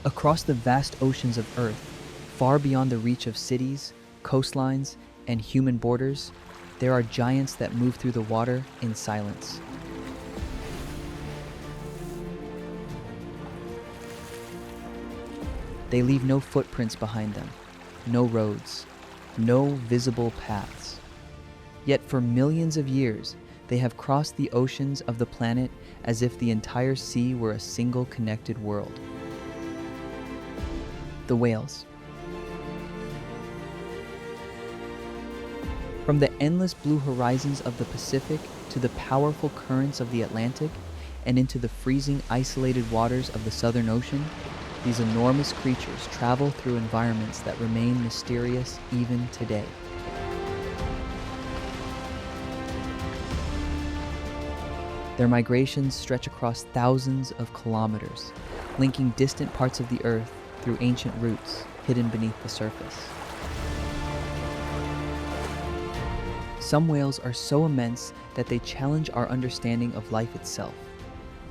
Across the vast oceans of Earth, far beyond the reach of cities, coastlines, and human borders, there are giants that move through the water in silence. They leave no footprints behind them, no roads, no visible paths. Yet for millions of years, they have crossed the oceans of the planet as if the entire sea were a single connected world. The whales. From the endless blue horizons of the Pacific to the powerful currents of the Atlantic and into the freezing isolated waters of the Southern Ocean, these enormous creatures travel through environments that remain mysterious even today. Their migrations stretch across thousands of kilometers, linking distant parts of the Earth through ancient routes hidden beneath the surface. Some whales are so immense that they challenge our understanding of life itself.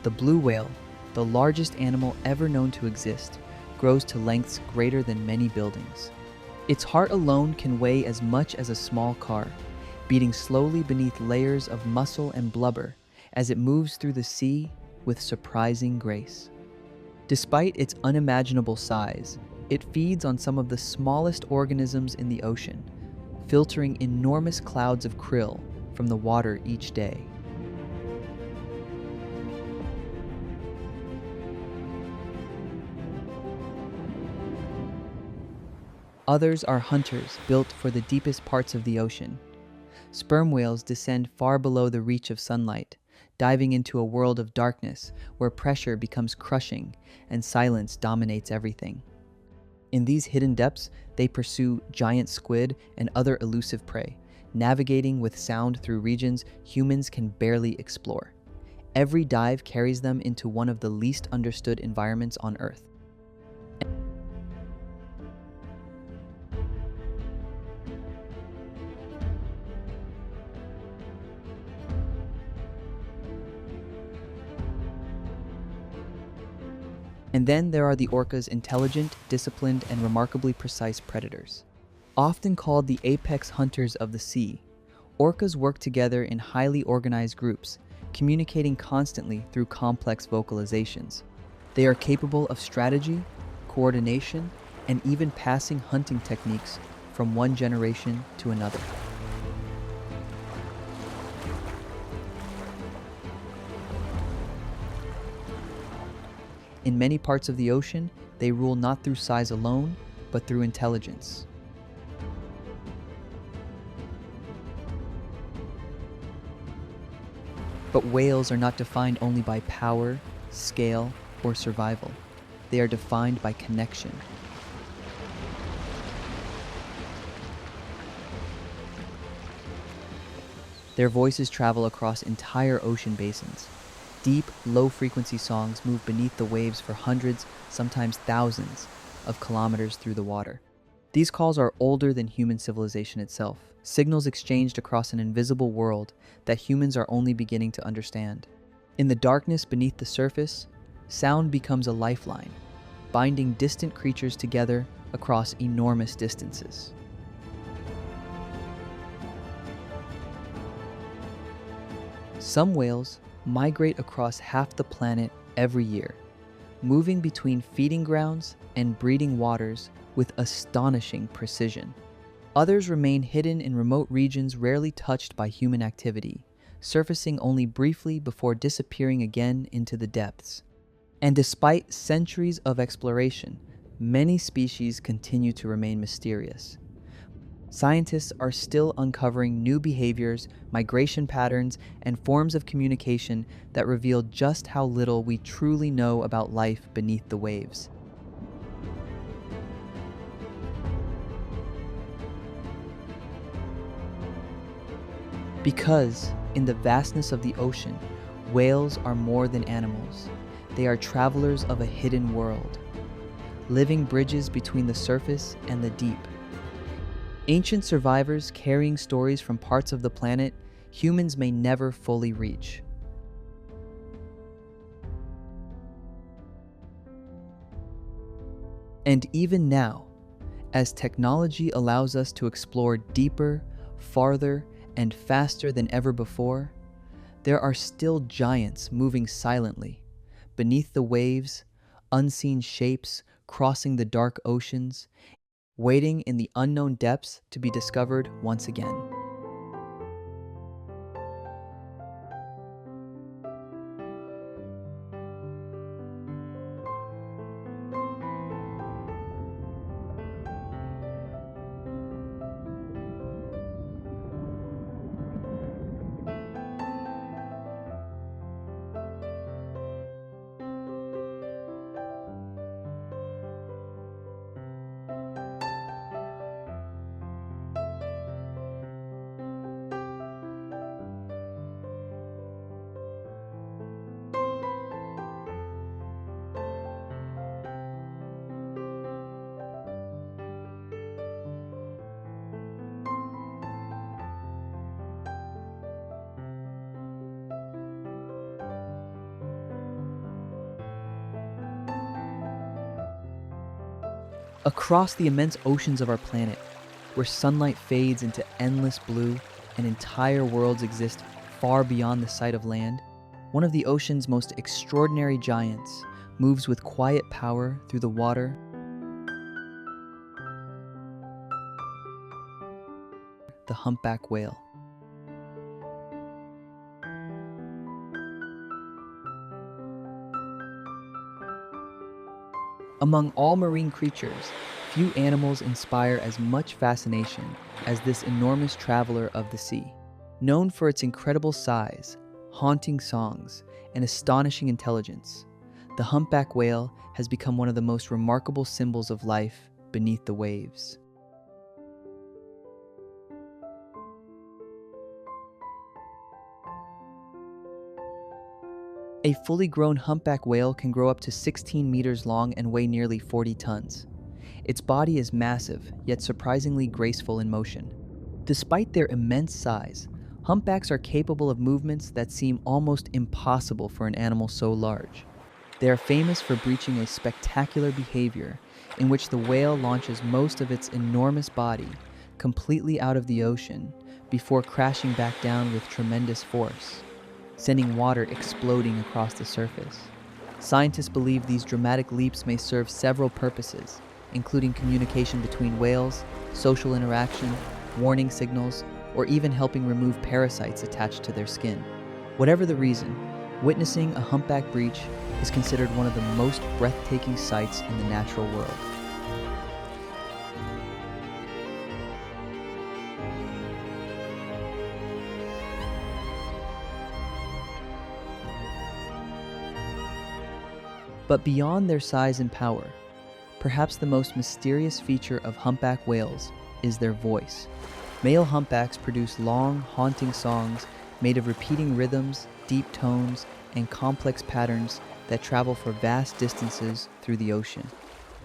The blue whale, the largest animal ever known to exist, grows to lengths greater than many buildings. Its heart alone can weigh as much as a small car, beating slowly beneath layers of muscle and blubber as it moves through the sea with surprising grace. Despite its unimaginable size, it feeds on some of the smallest organisms in the ocean, filtering enormous clouds of krill from the water each day. Others are hunters built for the deepest parts of the ocean. Sperm whales descend far below the reach of sunlight, diving into a world of darkness where pressure becomes crushing and silence dominates everything. In these hidden depths, they pursue giant squid and other elusive prey, navigating with sound through regions humans can barely explore. Every dive carries them into one of the least understood environments on Earth. And then there are the orcas' intelligent, disciplined, and remarkably precise predators. Often called the apex hunters of the sea, orcas work together in highly organized groups, communicating constantly through complex vocalizations. They are capable of strategy, coordination, and even passing hunting techniques from one generation to another. In many parts of the ocean, they rule not through size alone, but through intelligence. But whales are not defined only by power, scale, or survival. They are defined by connection. Their voices travel across entire ocean basins. Deep, low-frequency songs move beneath the waves for hundreds, sometimes thousands, of kilometers through the water. These calls are older than human civilization itself, signals exchanged across an invisible world that humans are only beginning to understand. In the darkness beneath the surface, sound becomes a lifeline, binding distant creatures together across enormous distances. Some whales migrate across half the planet every year, moving between feeding grounds and breeding waters with astonishing precision. Others remain hidden in remote regions rarely touched by human activity, surfacing only briefly before disappearing again into the depths. And despite centuries of exploration, many species continue to remain mysterious. Scientists are still uncovering new behaviors, migration patterns, and forms of communication that reveal just how little we truly know about life beneath the waves. Because, in the vastness of the ocean, whales are more than animals. They are travelers of a hidden world, living bridges between the surface and the deep. Ancient survivors carrying stories from parts of the planet humans may never fully reach. And even now, as technology allows us to explore deeper, farther, and faster than ever before, there are still giants moving silently, beneath the waves, unseen shapes crossing the dark oceans, waiting in the unknown depths to be discovered once again. Across the immense oceans of our planet, where sunlight fades into endless blue and entire worlds exist far beyond the sight of land, one of the ocean's most extraordinary giants moves with quiet power through the water. The humpback whale. Among all marine creatures, few animals inspire as much fascination as this enormous traveler of the sea. Known for its incredible size, haunting songs, and astonishing intelligence, the humpback whale has become one of the most remarkable symbols of life beneath the waves. A fully grown humpback whale can grow up to 16 meters long and weigh nearly 40 tons. Its body is massive, yet surprisingly graceful in motion. Despite their immense size, humpbacks are capable of movements that seem almost impossible for an animal so large. They are famous for breaching a spectacular behavior in which the whale launches most of its enormous body completely out of the ocean before crashing back down with tremendous force, sending water exploding across the surface. Scientists believe these dramatic leaps may serve several purposes, including communication between whales, social interaction, warning signals, or even helping remove parasites attached to their skin. Whatever the reason, witnessing a humpback breach is considered one of the most breathtaking sights in the natural world. But beyond their size and power, perhaps the most mysterious feature of humpback whales is their voice. Male humpbacks produce long, haunting songs made of repeating rhythms, deep tones, and complex patterns that travel for vast distances through the ocean.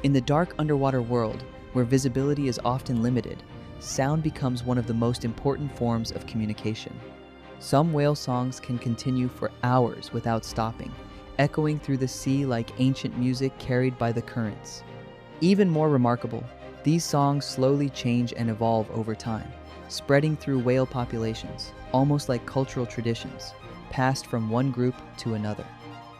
In the dark underwater world, where visibility is often limited, sound becomes one of the most important forms of communication. Some whale songs can continue for hours without stopping, echoing through the sea like ancient music carried by the currents. Even more remarkable, these songs slowly change and evolve over time, spreading through whale populations, almost like cultural traditions, passed from one group to another.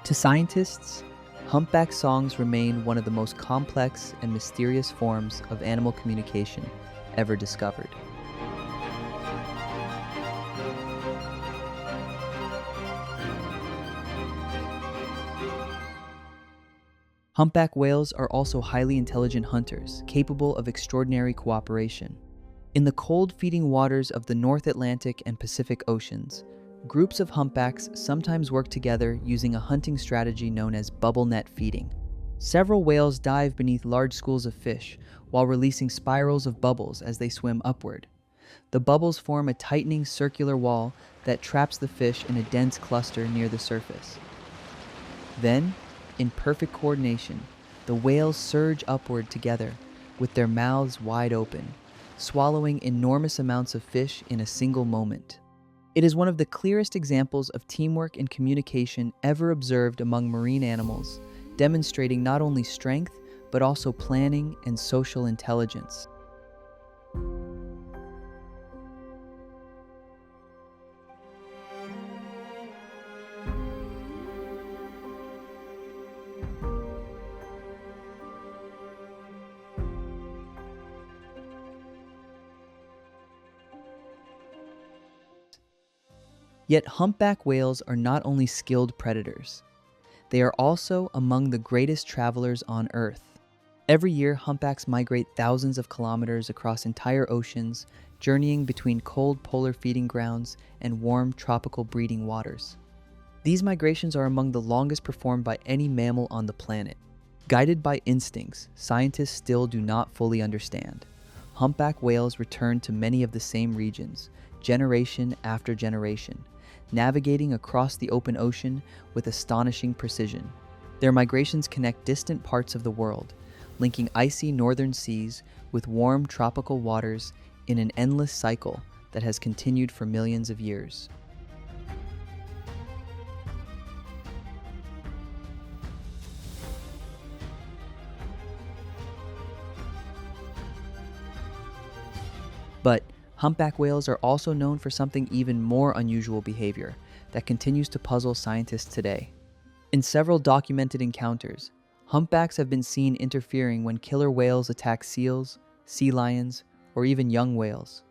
To scientists, humpback songs remain one of the most complex and mysterious forms of animal communication ever discovered. Humpback whales are also highly intelligent hunters, capable of extraordinary cooperation. In the cold feeding waters of the North Atlantic and Pacific Oceans, groups of humpbacks sometimes work together using a hunting strategy known as bubble net feeding. Several whales dive beneath large schools of fish while releasing spirals of bubbles as they swim upward. The bubbles form a tightening circular wall that traps the fish in a dense cluster near the surface. Then, in perfect coordination, the whales surge upward together with their mouths wide open, swallowing enormous amounts of fish in a single moment. It is one of the clearest examples of teamwork and communication ever observed among marine animals, demonstrating not only strength, but also planning and social intelligence. Yet humpback whales are not only skilled predators, they are also among the greatest travelers on Earth. Every year, humpbacks migrate thousands of kilometers across entire oceans, journeying between cold polar feeding grounds and warm tropical breeding waters. These migrations are among the longest performed by any mammal on the planet. Guided by instincts scientists still do not fully understand, humpback whales return to many of the same regions, generation after generation, navigating across the open ocean with astonishing precision. Their migrations connect distant parts of the world, linking icy northern seas with warm tropical waters in an endless cycle that has continued for millions of years. But humpback whales are also known for something even more unusual behavior that continues to puzzle scientists today. In several documented encounters, humpbacks have been seen interfering when killer whales attack seals, sea lions, or even young whales.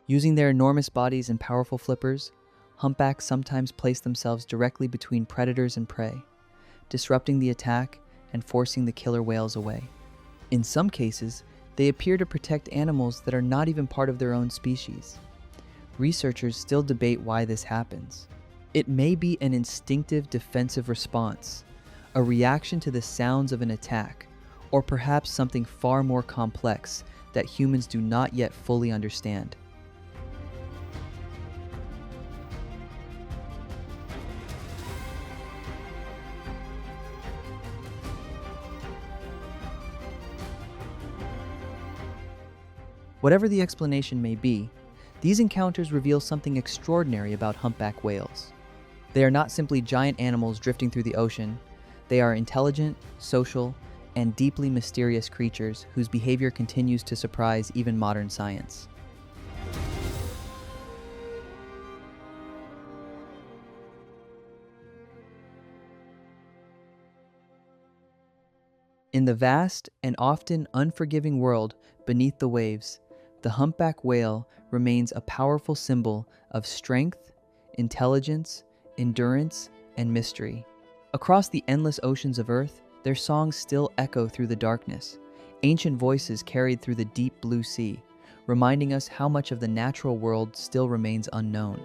Using their enormous bodies and powerful flippers, humpbacks sometimes place themselves directly between predators and prey, disrupting the attack and forcing the killer whales away. In some cases, they appear to protect animals that are not even part of their own species. Researchers still debate why this happens. It may be an instinctive defensive response, a reaction to the sounds of an attack, or perhaps something far more complex that humans do not yet fully understand. Whatever the explanation may be, these encounters reveal something extraordinary about humpback whales. They are not simply giant animals drifting through the ocean. They are intelligent, social, and deeply mysterious creatures whose behavior continues to surprise even modern science. In the vast and often unforgiving world beneath the waves, the humpback whale remains a powerful symbol of strength, intelligence, endurance, and mystery. Across the endless oceans of Earth, their songs still echo through the darkness, ancient voices carried through the deep blue sea, reminding us how much of the natural world still remains unknown.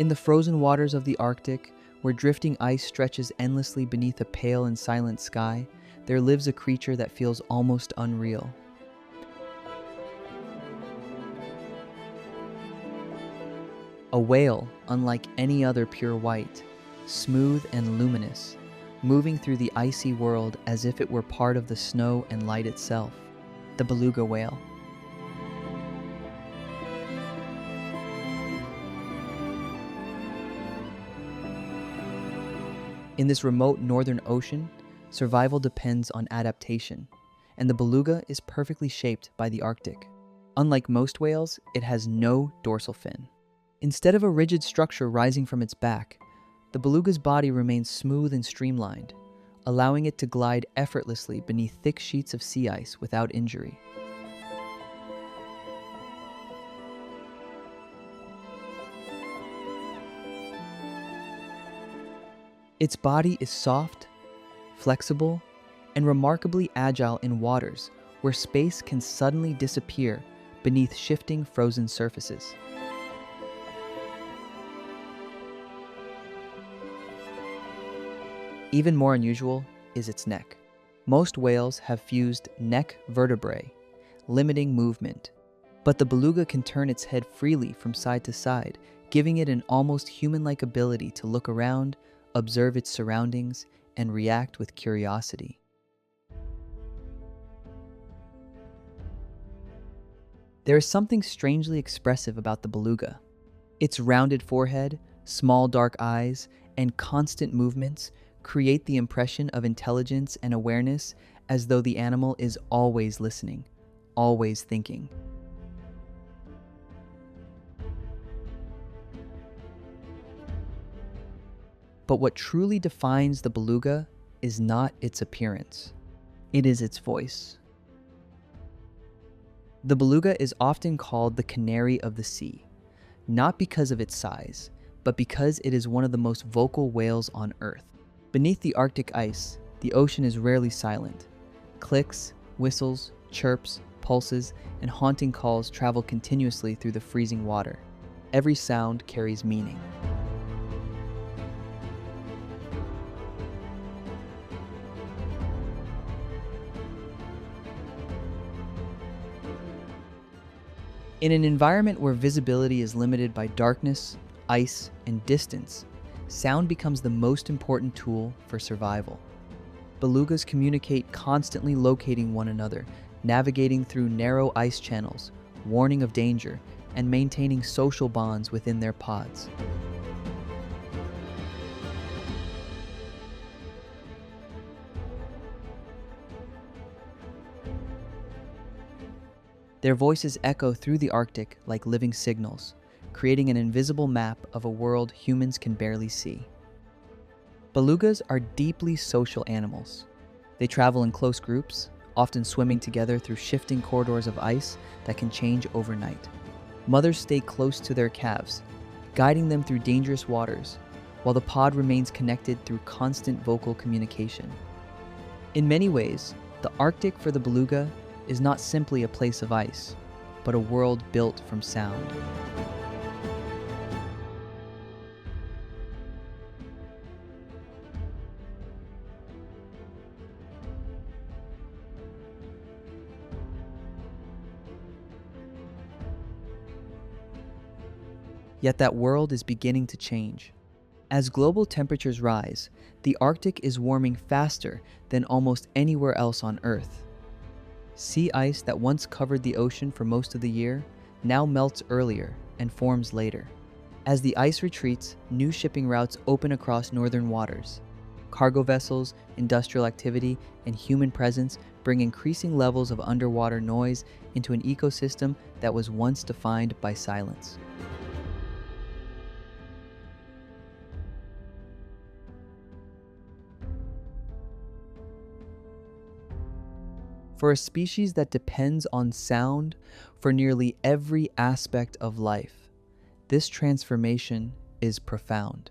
In the frozen waters of the Arctic, where drifting ice stretches endlessly beneath a pale and silent sky, there lives a creature that feels almost unreal. A whale, unlike any other pure white, smooth and luminous, moving through the icy world as if it were part of the snow and light itself. The beluga whale. In this remote northern ocean, survival depends on adaptation, and the beluga is perfectly shaped by the Arctic. Unlike most whales, it has no dorsal fin. Instead of a rigid structure rising from its back, the beluga's body remains smooth and streamlined, allowing it to glide effortlessly beneath thick sheets of sea ice without injury. Its body is soft, flexible, and remarkably agile in waters where space can suddenly disappear beneath shifting frozen surfaces. Even more unusual is its neck. Most whales have fused neck vertebrae, limiting movement. But the beluga can turn its head freely from side to side, giving it an almost human-like ability to look around, observe its surroundings, and react with curiosity. There is something strangely expressive about the beluga. Its rounded forehead, small dark eyes, and constant movements create the impression of intelligence and awareness, as though the animal is always listening, always thinking. But what truly defines the beluga is not its appearance. It is its voice. The beluga is often called the canary of the sea, not because of its size, but because it is one of the most vocal whales on Earth. Beneath the Arctic ice, the ocean is rarely silent. Clicks, whistles, chirps, pulses, and haunting calls travel continuously through the freezing water. Every sound carries meaning. In an environment where visibility is limited by darkness, ice, and distance, sound becomes the most important tool for survival. Belugas communicate constantly locating one another, navigating through narrow ice channels, warning of danger, and maintaining social bonds within their pods. Their voices echo through the Arctic like living signals, creating an invisible map of a world humans can barely see. Belugas are deeply social animals. They travel in close groups, often swimming together through shifting corridors of ice that can change overnight. Mothers stay close to their calves, guiding them through dangerous waters, while the pod remains connected through constant vocal communication. In many ways, the Arctic for the beluga is not simply a place of ice, but a world built from sound. Yet that world is beginning to change. As global temperatures rise, the Arctic is warming faster than almost anywhere else on Earth. Sea ice that once covered the ocean for most of the year now melts earlier and forms later. As the ice retreats, new shipping routes open across northern waters. Cargo vessels, industrial activity, and human presence bring increasing levels of underwater noise into an ecosystem that was once defined by silence. For a species that depends on sound for nearly every aspect of life, this transformation is profound.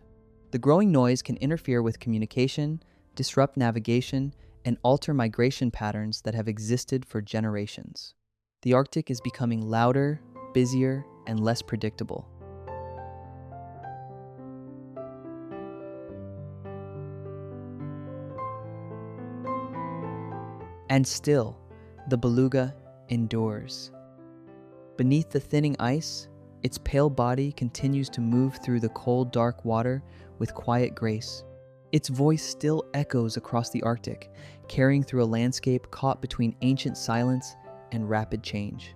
The growing noise can interfere with communication, disrupt navigation, and alter migration patterns that have existed for generations. The Arctic is becoming louder, busier, and less predictable. And still, the beluga endures. Beneath the thinning ice, its pale body continues to move through the cold, dark water with quiet grace. Its voice still echoes across the Arctic, carrying through a landscape caught between ancient silence and rapid change.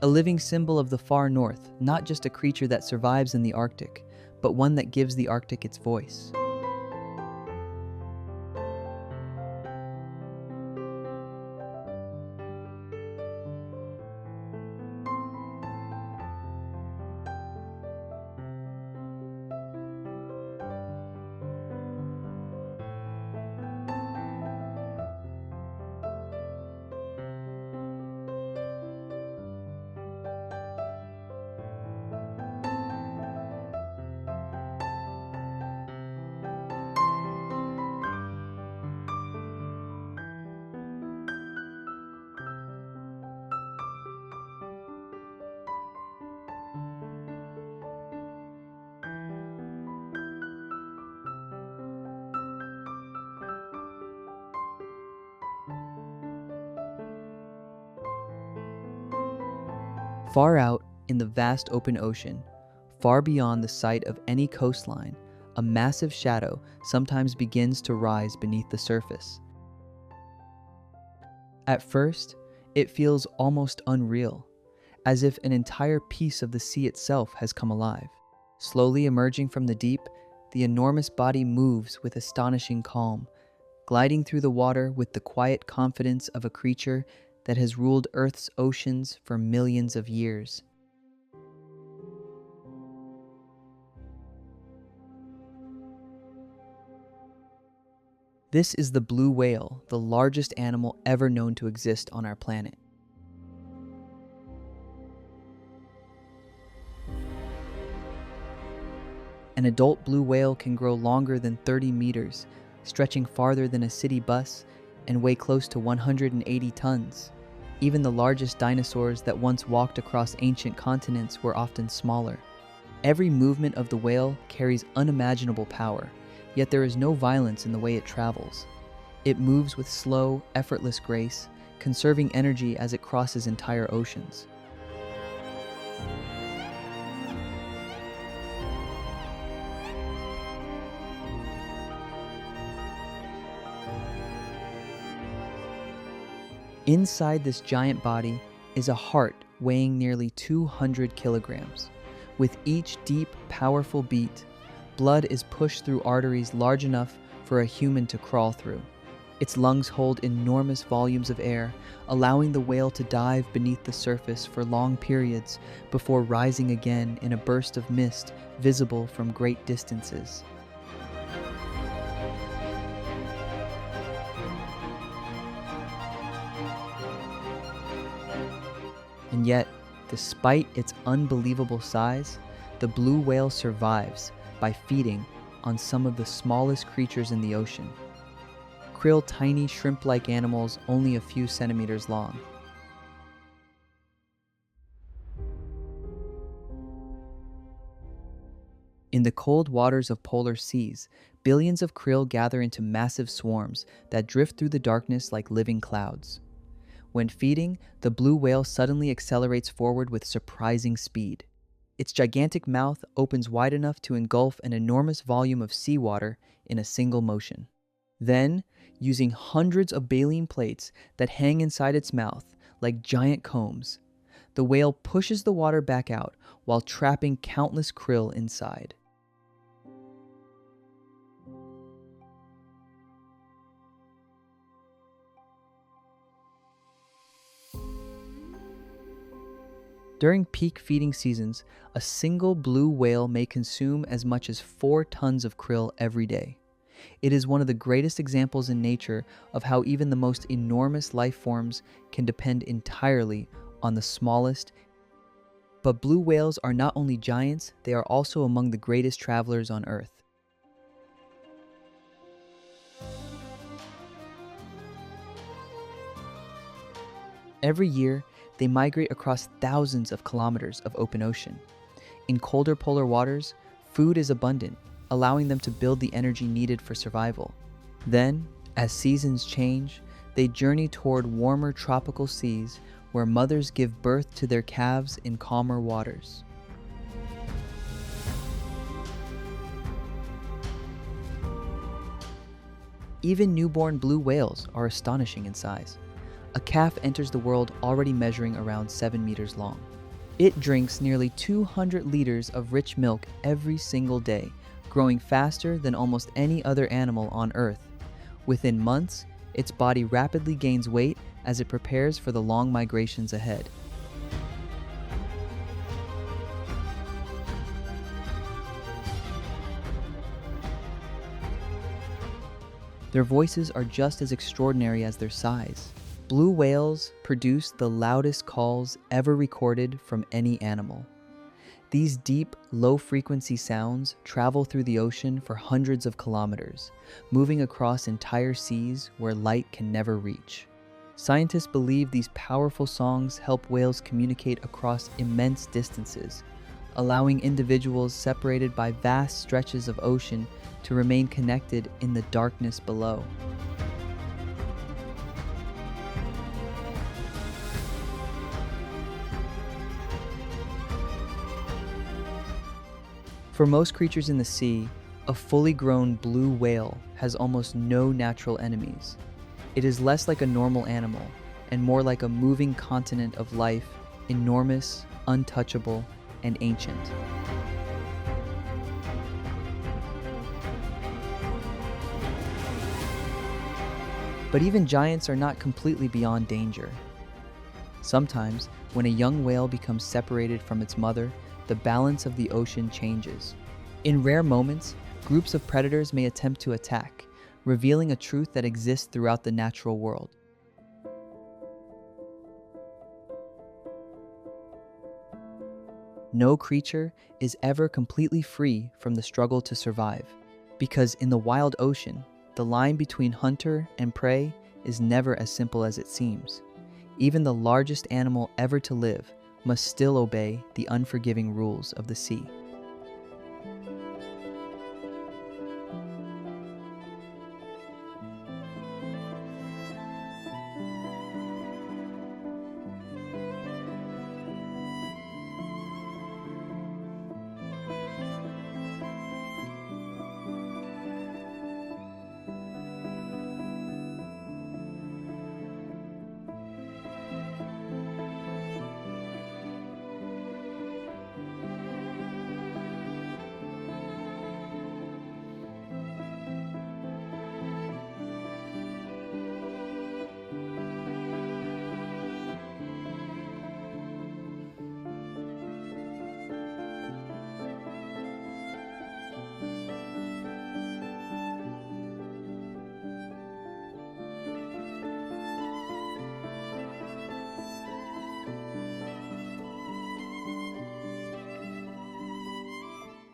A living symbol of the far north, not just a creature that survives in the Arctic, but one that gives the Arctic its voice. Far out in the vast open ocean, far beyond the sight of any coastline, a massive shadow sometimes begins to rise beneath the surface. At first, it feels almost unreal, as if an entire piece of the sea itself has come alive. Slowly emerging from the deep, the enormous body moves with astonishing calm, gliding through the water with the quiet confidence of a creature that has ruled Earth's oceans for millions of years. This is the blue whale, the largest animal ever known to exist on our planet. An adult blue whale can grow longer than 30 meters, stretching farther than a city bus, and weigh close to 180 tons. Even the largest dinosaurs that once walked across ancient continents were often smaller. Every movement of the whale carries unimaginable power, yet there is no violence in the way it travels. It moves with slow, effortless grace, conserving energy as it crosses entire oceans. Inside this giant body is a heart weighing nearly 200 kilograms. With each deep, powerful beat, blood is pushed through arteries large enough for a human to crawl through. Its lungs hold enormous volumes of air, allowing the whale to dive beneath the surface for long periods before rising again in a burst of mist visible from great distances. And yet, despite its unbelievable size, the blue whale survives by feeding on some of the smallest creatures in the ocean. Krill, tiny shrimp-like animals only a few centimeters long. In the cold waters of polar seas, billions of krill gather into massive swarms that drift through the darkness like living clouds. When feeding, the blue whale suddenly accelerates forward with surprising speed. Its gigantic mouth opens wide enough to engulf an enormous volume of seawater in a single motion. Then, using hundreds of baleen plates that hang inside its mouth like giant combs, the whale pushes the water back out while trapping countless krill inside. During peak feeding seasons, a single blue whale may consume as much as 4 tons of krill every day. It is one of the greatest examples in nature of how even the most enormous life forms can depend entirely on the smallest. But blue whales are not only giants, they are also among the greatest travelers on Earth. Every year, they migrate across thousands of kilometers of open ocean. In colder polar waters, food is abundant, allowing them to build the energy needed for survival. Then, as seasons change, they journey toward warmer tropical seas where mothers give birth to their calves in calmer waters. Even newborn blue whales are astonishing in size. A calf enters the world already measuring around 7 meters long. It drinks nearly 200 liters of rich milk every single day, growing faster than almost any other animal on Earth. Within months, its body rapidly gains weight as it prepares for the long migrations ahead. Their voices are just as extraordinary as their size. Blue whales produce the loudest calls ever recorded from any animal. These deep, low-frequency sounds travel through the ocean for hundreds of kilometers, moving across entire seas where light can never reach. Scientists believe these powerful songs help whales communicate across immense distances, allowing individuals separated by vast stretches of ocean to remain connected in the darkness below. For most creatures in the sea, a fully grown blue whale has almost no natural enemies. It is less like a normal animal and more like a moving continent of life, enormous, untouchable, and ancient. But even giants are not completely beyond danger. Sometimes, when a young whale becomes separated from its mother, the balance of the ocean changes. In rare moments, groups of predators may attempt to attack, revealing a truth that exists throughout the natural world. No creature is ever completely free from the struggle to survive, because in the wild ocean, the line between hunter and prey is never as simple as it seems. Even the largest animal ever to live must still obey the unforgiving rules of the sea.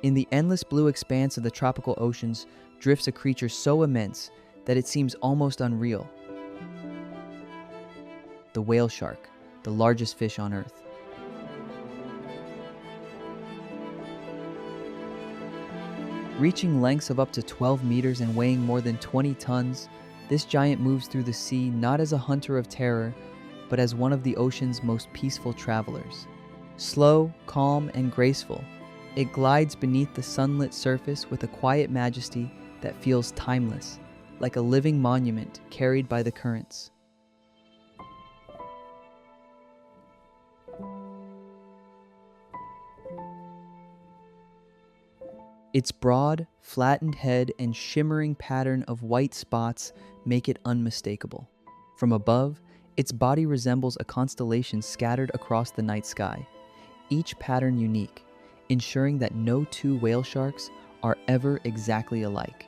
In the endless blue expanse of the tropical oceans drifts a creature so immense that it seems almost unreal. The whale shark, the largest fish on Earth. Reaching lengths of up to 12 meters and weighing more than 20 tons, this giant moves through the sea not as a hunter of terror, but as one of the ocean's most peaceful travelers. Slow, calm, and graceful, it glides beneath the sunlit surface with a quiet majesty that feels timeless, like a living monument carried by the currents. Its broad, flattened head and shimmering pattern of white spots make it unmistakable. From above, its body resembles a constellation scattered across the night sky, each pattern unique, ensuring that no two whale sharks are ever exactly alike.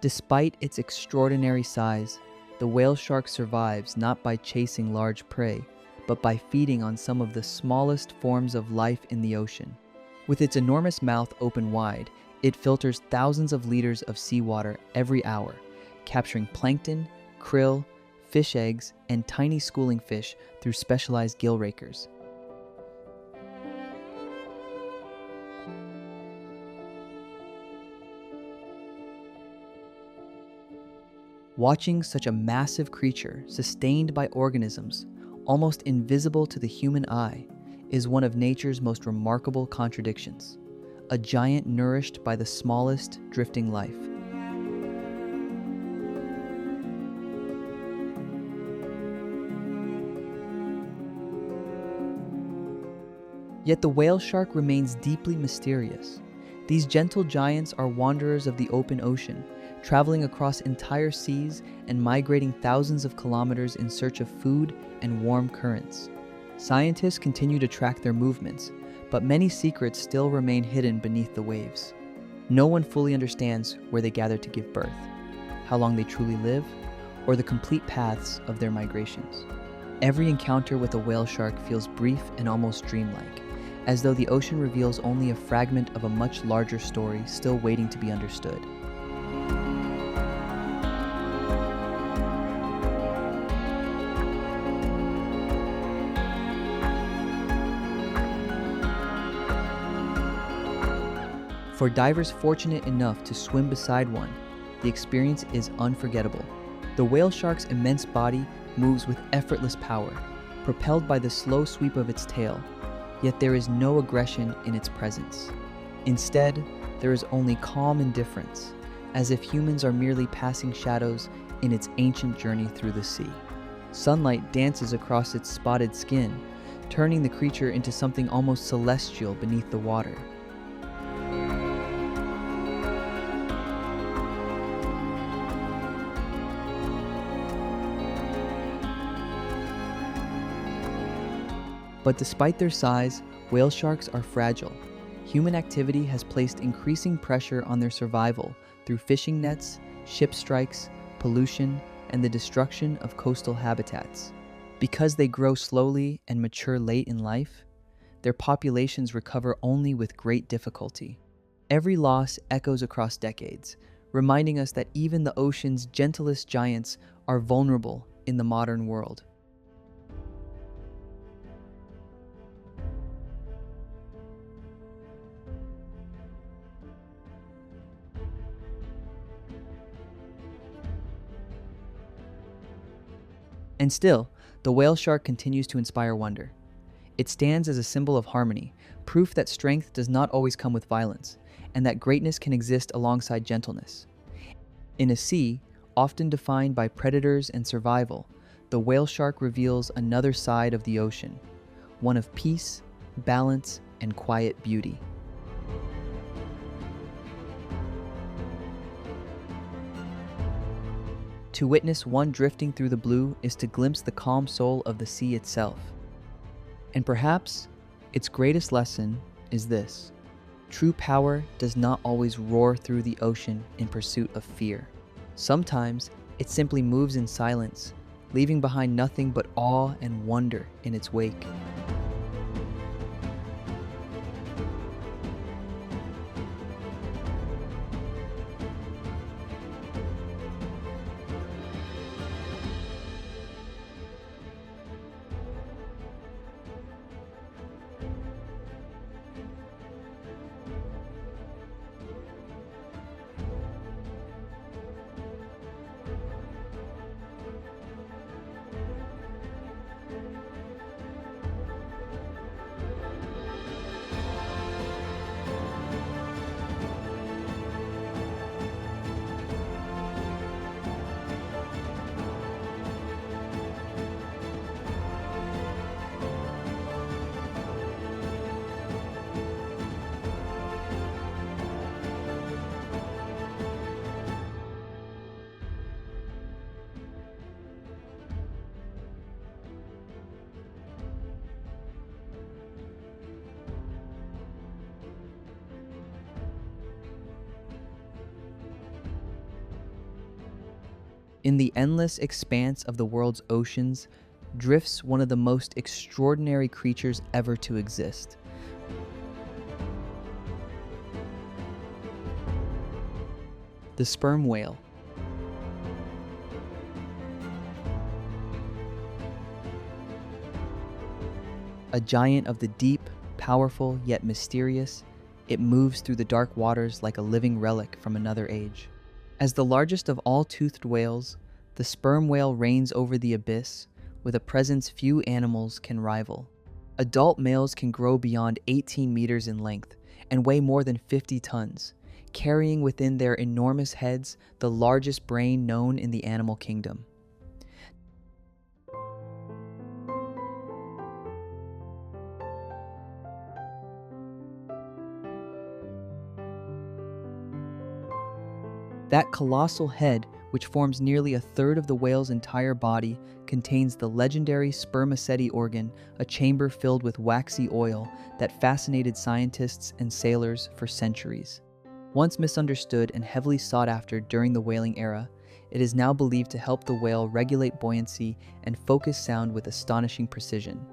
Despite its extraordinary size, the whale shark survives not by chasing large prey, but by feeding on some of the smallest forms of life in the ocean. With its enormous mouth open wide, it filters thousands of liters of seawater every hour, capturing plankton, krill, fish eggs, and tiny schooling fish through specialized gill rakers. Watching such a massive creature sustained by organisms almost invisible to the human eye is one of nature's most remarkable contradictions. A giant nourished by the smallest drifting life. Yet the whale shark remains deeply mysterious. These gentle giants are wanderers of the open ocean, traveling across entire seas and migrating thousands of kilometers in search of food and warm currents. Scientists continue to track their movements, but many secrets still remain hidden beneath the waves. No one fully understands where they gather to give birth, how long they truly live, or the complete paths of their migrations. Every encounter with a whale shark feels brief and almost dreamlike, as though the ocean reveals only a fragment of a much larger story still waiting to be understood. For divers fortunate enough to swim beside one, the experience is unforgettable. The whale shark's immense body moves with effortless power, propelled by the slow sweep of its tail, yet there is no aggression in its presence. Instead, there is only calm indifference, as if humans are merely passing shadows in its ancient journey through the sea. Sunlight dances across its spotted skin, turning the creature into something almost celestial beneath the water. But despite their size, whale sharks are fragile. Human activity has placed increasing pressure on their survival through fishing nets, ship strikes, pollution, and the destruction of coastal habitats. Because they grow slowly and mature late in life, their populations recover only with great difficulty. Every loss echoes across decades, reminding us that even the ocean's gentlest giants are vulnerable in the modern world. And still, the whale shark continues to inspire wonder. It stands as a symbol of harmony, proof that strength does not always come with violence, and that greatness can exist alongside gentleness. In a sea, often defined by predators and survival, the whale shark reveals another side of the ocean, one of peace, balance, and quiet beauty. To witness one drifting through the blue is to glimpse the calm soul of the sea itself. And perhaps its greatest lesson is this: true power does not always roar through the ocean in pursuit of fear. Sometimes it simply moves in silence, leaving behind nothing but awe and wonder in its wake. In the endless expanse of the world's oceans drifts one of the most extraordinary creatures ever to exist. The sperm whale. A giant of the deep, powerful yet mysterious, it moves through the dark waters like a living relic from another age. As the largest of all toothed whales, the sperm whale reigns over the abyss with a presence few animals can rival. Adult males can grow beyond 18 meters in length and weigh more than 50 tons, carrying within their enormous heads the largest brain known in the animal kingdom. That colossal head, which forms nearly a third of the whale's entire body, contains the legendary spermaceti organ, a chamber filled with waxy oil that fascinated scientists and sailors for centuries. Once misunderstood and heavily sought after during the whaling era, it is now believed to help the whale regulate buoyancy and focus sound with astonishing precision.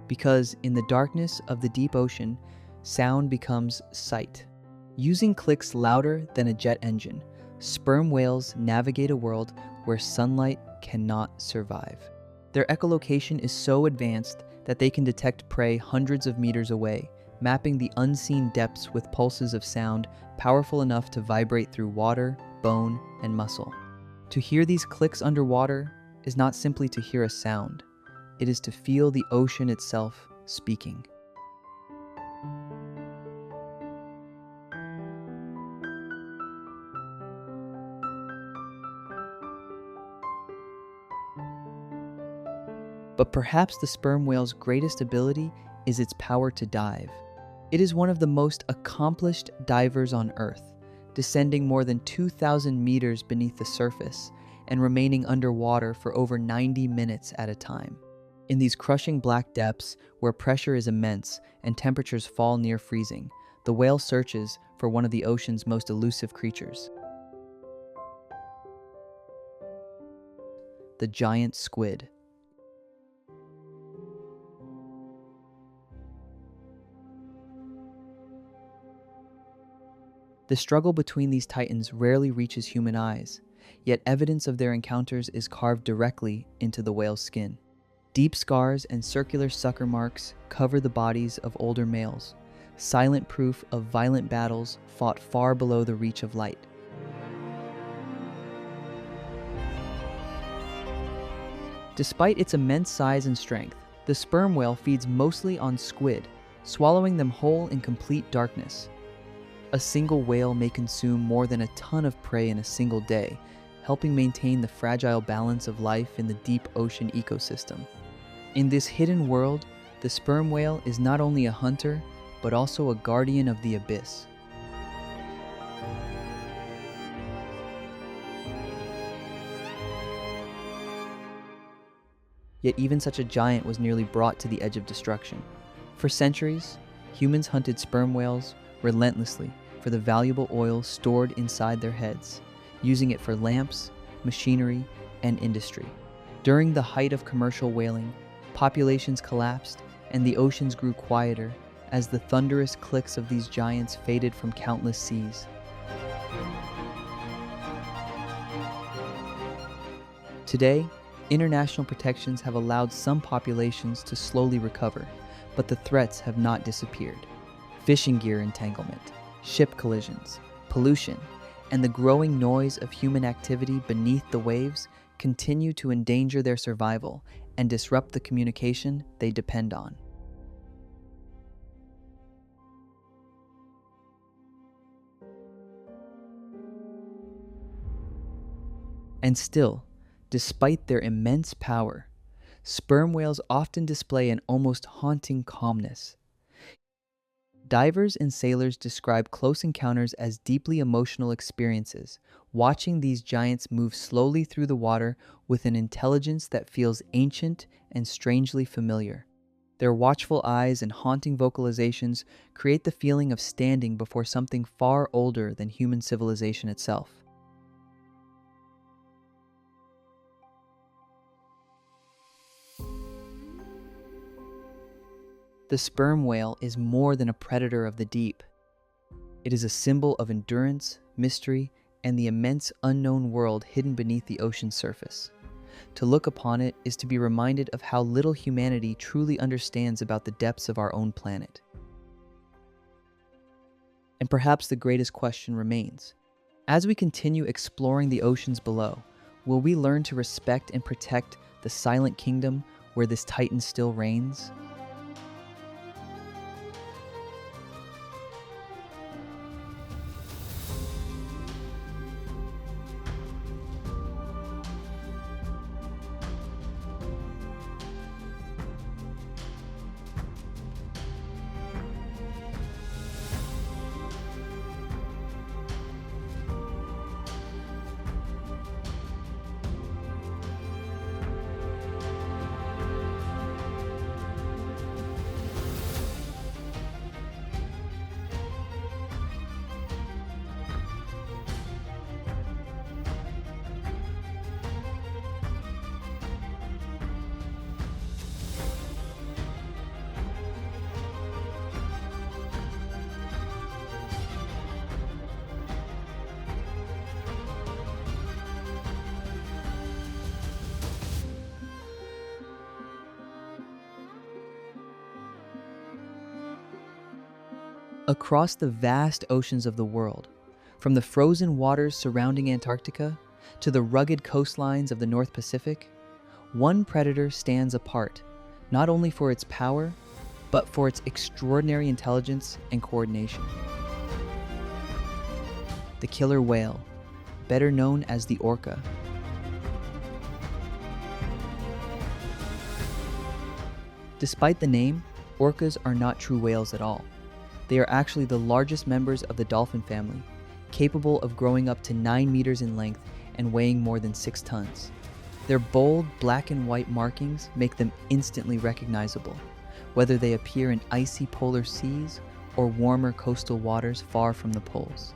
Because in the darkness of the deep ocean, sound becomes sight. Using clicks louder than a jet engine, sperm whales navigate a world where sunlight cannot survive. Their echolocation is so advanced that they can detect prey hundreds of meters away, mapping the unseen depths with pulses of sound powerful enough to vibrate through water, bone, and muscle. To hear these clicks underwater is not simply to hear a sound, it is to feel the ocean itself speaking. But perhaps the sperm whale's greatest ability is its power to dive. It is one of the most accomplished divers on Earth, descending more than 2,000 meters beneath the surface and remaining underwater for over 90 minutes at a time. In these crushing black depths, where pressure is immense and temperatures fall near freezing, the whale searches for one of the ocean's most elusive creatures, the giant squid. The struggle between these titans rarely reaches human eyes, yet evidence of their encounters is carved directly into the whale's skin. Deep scars and circular sucker marks cover the bodies of older males, silent proof of violent battles fought far below the reach of light. Despite its immense size and strength, the sperm whale feeds mostly on squid, swallowing them whole in complete darkness. A single whale may consume more than a ton of prey in a single day, helping maintain the fragile balance of life in the deep ocean ecosystem. In this hidden world, the sperm whale is not only a hunter, but also a guardian of the abyss. Yet even such a giant was nearly brought to the edge of destruction. For centuries, humans hunted sperm whales relentlessly for the valuable oil stored inside their heads, using it for lamps, machinery, and industry. During the height of commercial whaling, populations collapsed and the oceans grew quieter as the thunderous clicks of these giants faded from countless seas. Today, international protections have allowed some populations to slowly recover, but the threats have not disappeared. Fishing gear entanglement, ship collisions, pollution, and the growing noise of human activity beneath the waves continue to endanger their survival and disrupt the communication they depend on. And still, despite their immense power, sperm whales often display an almost haunting calmness. Divers and sailors describe close encounters as deeply emotional experiences, watching these giants move slowly through the water with an intelligence that feels ancient and strangely familiar. Their watchful eyes and haunting vocalizations create the feeling of standing before something far older than human civilization itself. The sperm whale is more than a predator of the deep. It is a symbol of endurance, mystery, and the immense unknown world hidden beneath the ocean's surface. To look upon it is to be reminded of how little humanity truly understands about the depths of our own planet. And perhaps the greatest question remains. As we continue exploring the oceans below, will we learn to respect and protect the silent kingdom where this titan still reigns? Across the vast oceans of the world, From the frozen waters surrounding Antarctica to the rugged coastlines of the North Pacific, one predator stands apart, not only for its power, but for its extraordinary intelligence and coordination. The killer whale, better known as the orca. Despite the name, orcas are not true whales at all. They are actually the largest members of the dolphin family, capable of growing up to 9 meters in length and weighing more than 6 tons. Their bold black and white markings make them instantly recognizable, whether they appear in icy polar seas or warmer coastal waters far from the poles.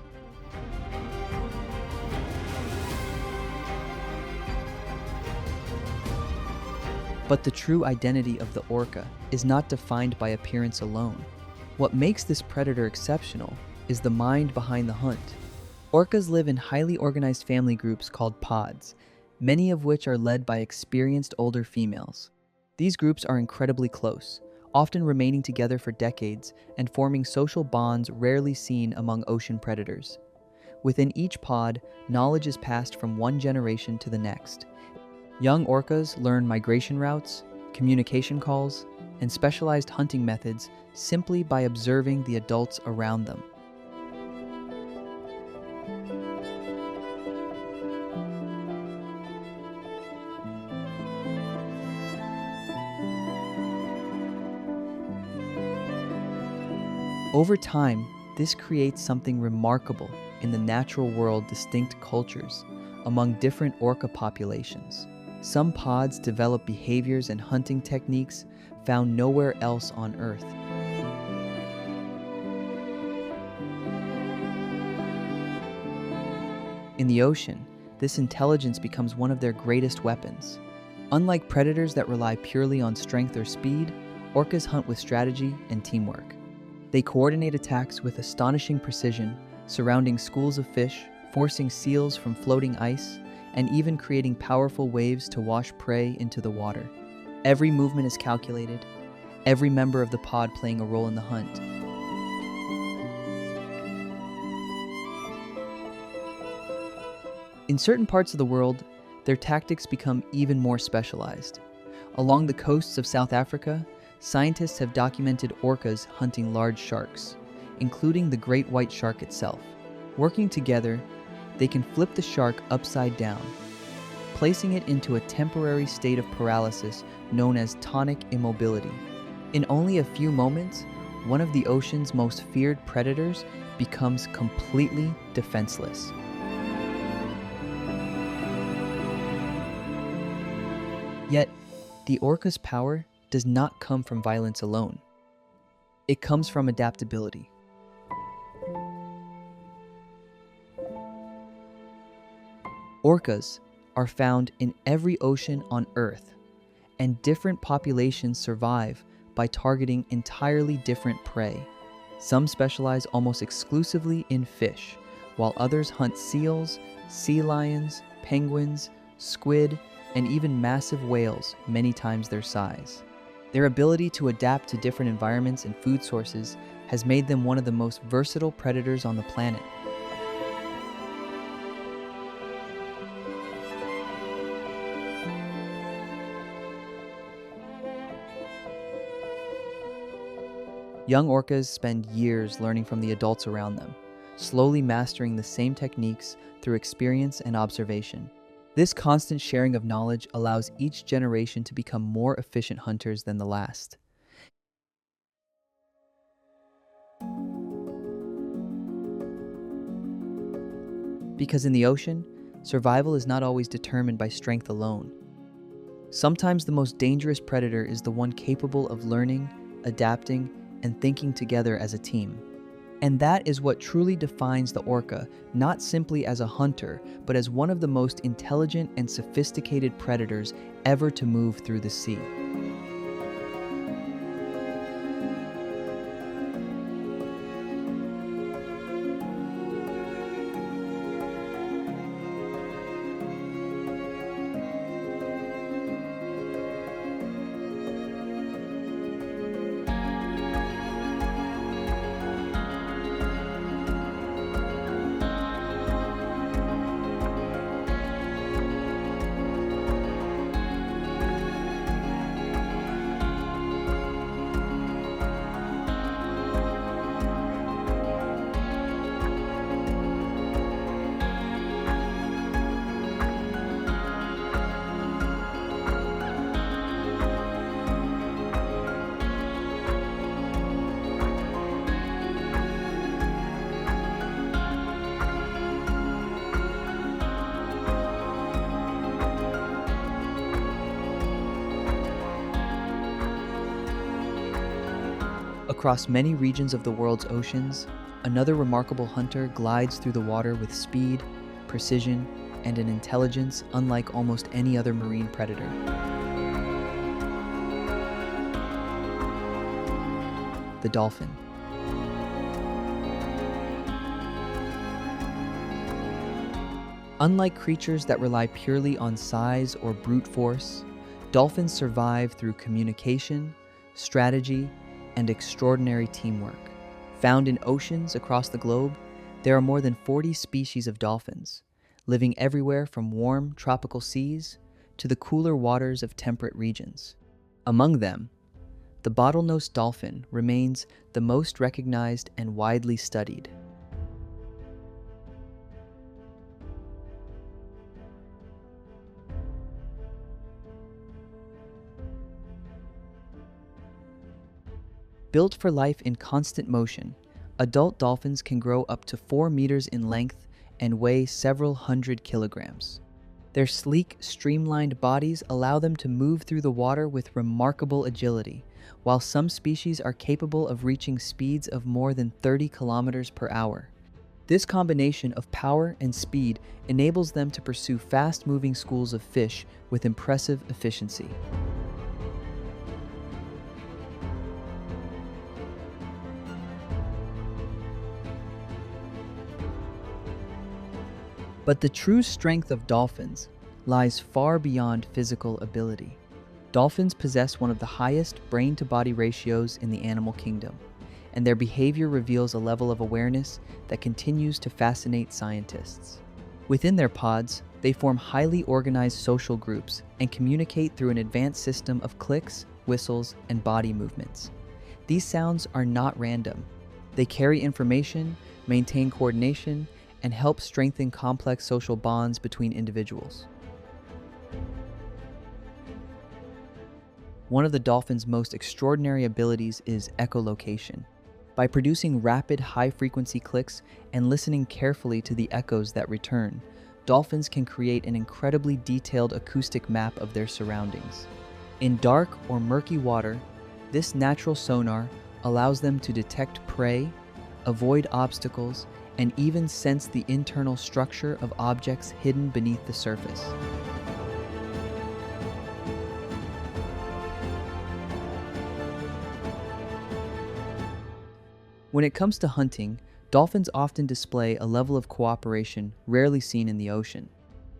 But the true identity of the orca is not defined by appearance alone. What makes this predator exceptional is the mind behind the hunt. Orcas live in highly organized family groups called pods, many of which are led by experienced older females. These groups are incredibly close, often remaining together for decades and forming social bonds rarely seen among ocean predators. Within each pod, knowledge is passed from one generation to the next. Young orcas learn migration routes, communication calls, and specialized hunting methods simply by observing the adults around them. Over time, this creates something remarkable in the natural world: distinct cultures among different orca populations. Some pods develop behaviors and hunting techniques found nowhere else on Earth. In the ocean, this intelligence becomes one of their greatest weapons. Unlike predators that rely purely on strength or speed, orcas hunt with strategy and teamwork. They coordinate attacks with astonishing precision, surrounding schools of fish, forcing seals from floating ice, and even creating powerful waves to wash prey into the water. Every movement is calculated, every member of the pod playing a role in the hunt. In certain parts of the world, their tactics become even more specialized. Along the coasts of South Africa, scientists have documented orcas hunting large sharks, including the great white shark itself. Working together, they can flip the shark upside down, placing it into a temporary state of paralysis known as tonic immobility. In only a few moments, one of the ocean's most feared predators becomes completely defenseless. Yet, the orca's power does not come from violence alone. It comes from adaptability. Orcas are found in every ocean on Earth, and different populations survive by targeting entirely different prey. Some specialize almost exclusively in fish, while others hunt seals, sea lions, penguins, squid, and even massive whales many times their size. Their ability to adapt to different environments and food sources has made them one of the most versatile predators on the planet. Young orcas spend years learning from the adults around them, slowly mastering the same techniques through experience and observation. This constant sharing of knowledge allows each generation to become more efficient hunters than the last. Because in the ocean, survival is not always determined by strength alone. Sometimes the most dangerous predator is the one capable of learning, adapting, and thinking together as a team. And that is what truly defines the orca, not simply as a hunter, but as one of the most intelligent and sophisticated predators ever to move through the sea. Across many regions of the world's oceans, another remarkable hunter glides through the water with speed, precision, and an intelligence unlike almost any other marine predator. The dolphin. Unlike creatures that rely purely on size or brute force, dolphins survive through communication, strategy, and extraordinary teamwork. Found in oceans across the globe, there are more than 40 species of dolphins, living everywhere from warm tropical seas to the cooler waters of temperate regions. Among them, the bottlenose dolphin remains the most recognized and widely studied. Built for life in constant motion, adult dolphins can grow up to 4 meters in length and weigh several hundred kilograms. Their sleek, streamlined bodies allow them to move through the water with remarkable agility, while some species are capable of reaching speeds of more than 30 kilometers per hour. This combination of power and speed enables them to pursue fast-moving schools of fish with impressive efficiency. But the true strength of dolphins lies far beyond physical ability. Dolphins possess one of the highest brain-to-body ratios in the animal kingdom, and their behavior reveals a level of awareness that continues to fascinate scientists. Within their pods, they form highly organized social groups and communicate through an advanced system of clicks, whistles, and body movements. These sounds are not random. They carry information, maintain coordination, and help strengthen complex social bonds between individuals. One of the dolphin's most extraordinary abilities is echolocation. By producing rapid, high-frequency clicks and listening carefully to the echoes that return, dolphins can create an incredibly detailed acoustic map of their surroundings. In dark or murky water, this natural sonar allows them to detect prey, avoid obstacles, and even sense the internal structure of objects hidden beneath the surface. When it comes to hunting, dolphins often display a level of cooperation rarely seen in the ocean.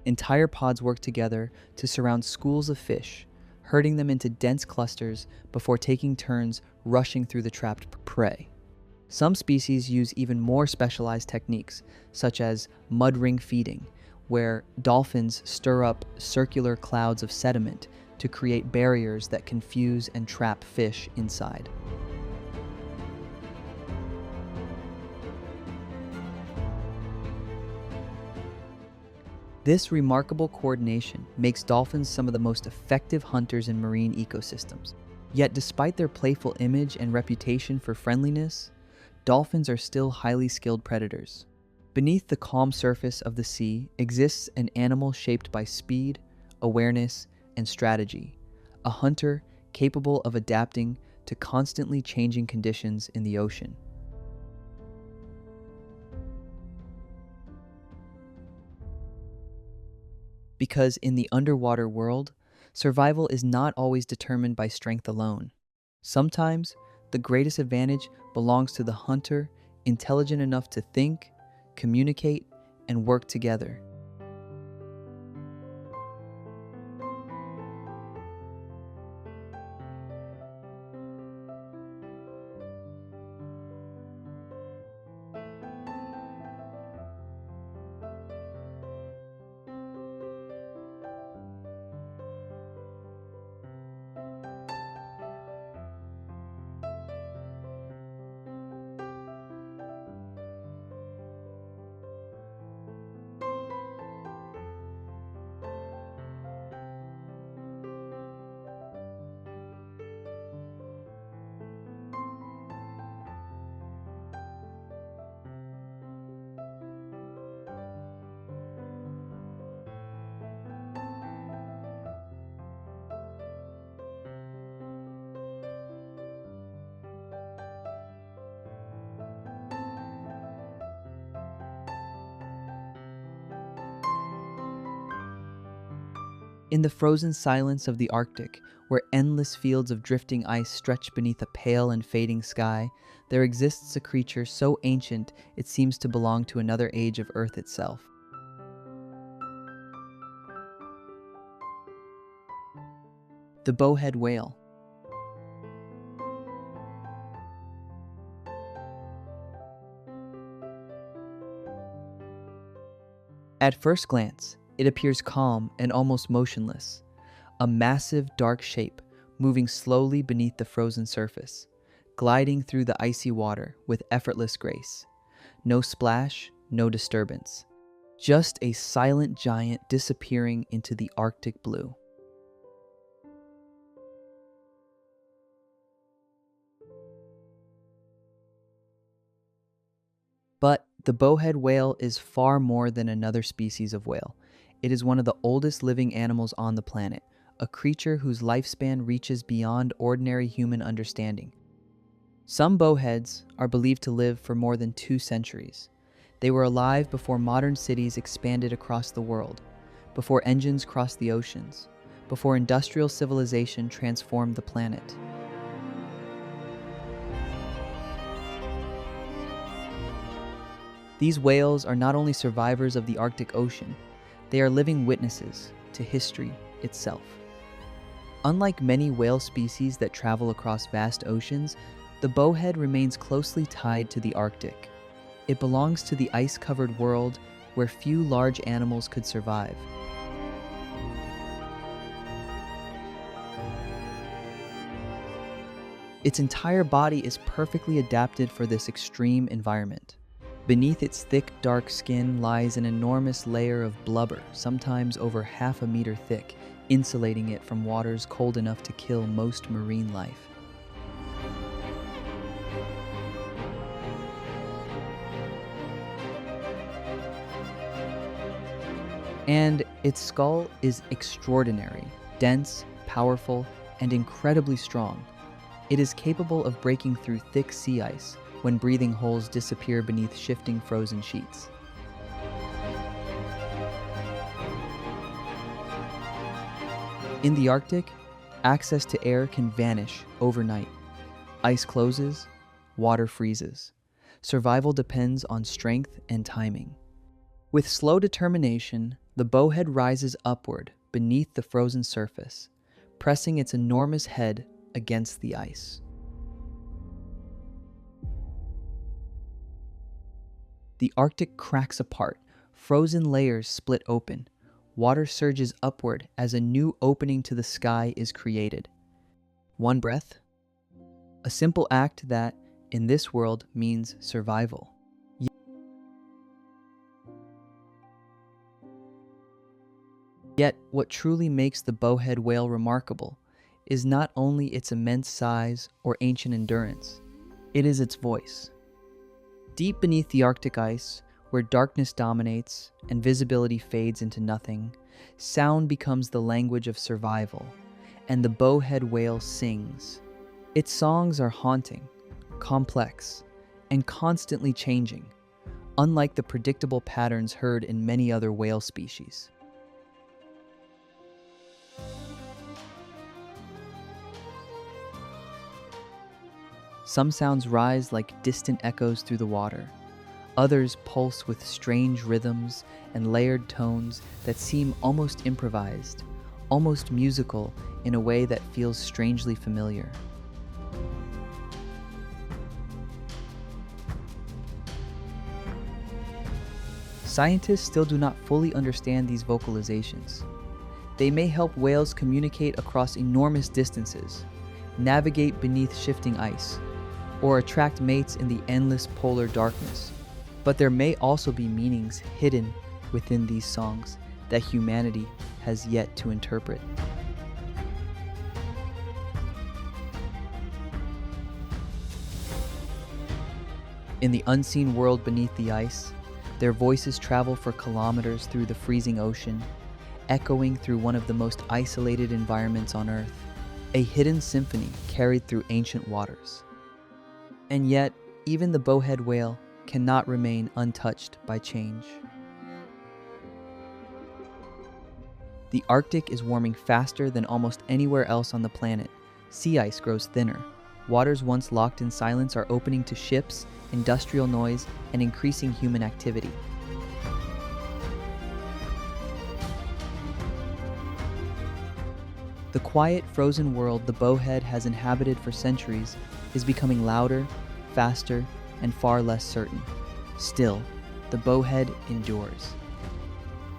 Entire pods work together to surround schools of fish, herding them into dense clusters before taking turns rushing through the trapped prey. Some species use even more specialized techniques, such as mud ring feeding, where dolphins stir up circular clouds of sediment to create barriers that confuse and trap fish inside. This remarkable coordination makes dolphins some of the most effective hunters in marine ecosystems. Yet despite their playful image and reputation for friendliness, dolphins are still highly skilled predators. Beneath the calm surface of the sea exists an animal shaped by speed, awareness, and strategy, a hunter capable of adapting to constantly changing conditions in the ocean. Because in the underwater world, survival is not always determined by strength alone. Sometimes, the greatest advantage belongs to the hunter intelligent enough to think, communicate, and work together. In the frozen silence of the Arctic, where endless fields of drifting ice stretch beneath a pale and fading sky, there exists a creature so ancient it seems to belong to another age of Earth itself. The bowhead whale. At first glance, it appears calm and almost motionless, a massive dark shape moving slowly beneath the frozen surface, gliding through the icy water with effortless grace. No splash, no disturbance, just a silent giant disappearing into the Arctic blue. But the bowhead whale is far more than another species of whale. It is one of the oldest living animals on the planet, a creature whose lifespan reaches beyond ordinary human understanding. Some bowheads are believed to live for more than 2 centuries. They were alive before modern cities expanded across the world, before engines crossed the oceans, before industrial civilization transformed the planet. These whales are not only survivors of the Arctic Ocean, they are living witnesses to history itself. Unlike many whale species that travel across vast oceans, the bowhead remains closely tied to the Arctic. It belongs to the ice-covered world where few large animals could survive. Its entire body is perfectly adapted for this extreme environment. Beneath its thick, dark skin lies an enormous layer of blubber, sometimes over half a meter thick, insulating it from waters cold enough to kill most marine life. And its skull is extraordinary, dense, powerful, and incredibly strong. It is capable of breaking through thick sea ice when breathing holes disappear beneath shifting frozen sheets. In the Arctic, access to air can vanish overnight. Ice closes, water freezes. Survival depends on strength and timing. With slow determination, the bowhead rises upward beneath the frozen surface, pressing its enormous head against the ice. The Arctic cracks apart, frozen layers split open. Water surges upward as a new opening to the sky is created. One breath, a simple act that, in this world, means survival. Yet, what truly makes the bowhead whale remarkable is not only its immense size or ancient endurance, it is its voice. Deep beneath the Arctic ice, where darkness dominates and visibility fades into nothing, sound becomes the language of survival, and the bowhead whale sings. Its songs are haunting, complex, and constantly changing, unlike the predictable patterns heard in many other whale species. Some sounds rise like distant echoes through the water. Others pulse with strange rhythms and layered tones that seem almost improvised, almost musical in a way that feels strangely familiar. Scientists still do not fully understand these vocalizations. They may help whales communicate across enormous distances, navigate beneath shifting ice, or attract mates in the endless polar darkness. But there may also be meanings hidden within these songs that humanity has yet to interpret. In the unseen world beneath the ice, their voices travel for kilometers through the freezing ocean, echoing through one of the most isolated environments on Earth, a hidden symphony carried through ancient waters. And yet, even the bowhead whale cannot remain untouched by change. The Arctic is warming faster than almost anywhere else on the planet. Sea ice grows thinner. Waters once locked in silence are opening to ships, industrial noise, and increasing human activity. The quiet, frozen world the bowhead has inhabited for centuries is becoming louder, faster, and far less certain. Still, the bowhead endures.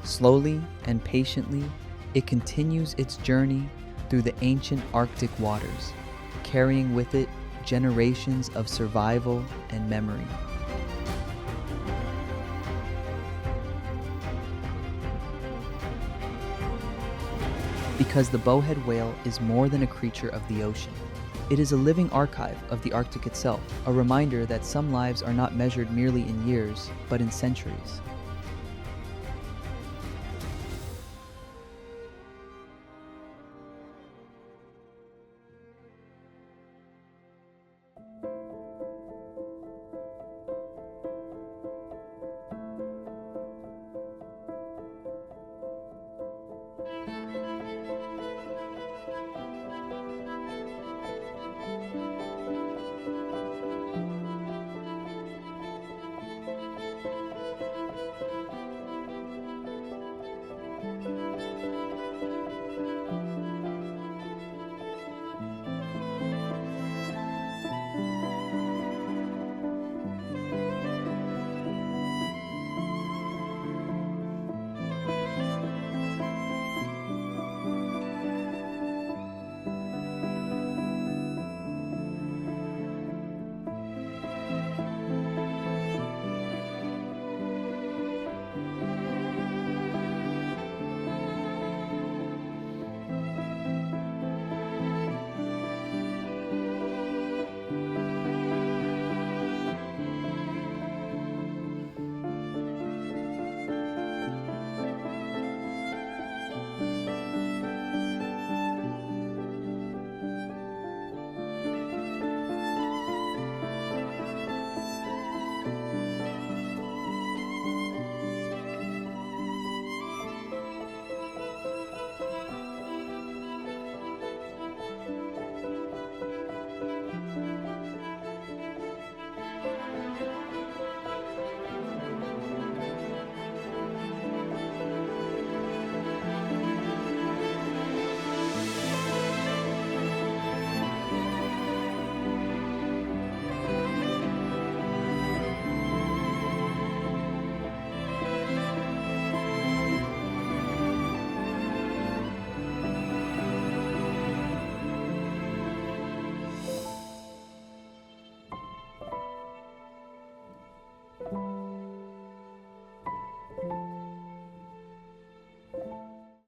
Slowly and patiently, it continues its journey through the ancient Arctic waters, carrying with it generations of survival and memory. Because the bowhead whale is more than a creature of the ocean. It is a living archive of the Arctic itself, a reminder that some lives are not measured merely in years, but in centuries.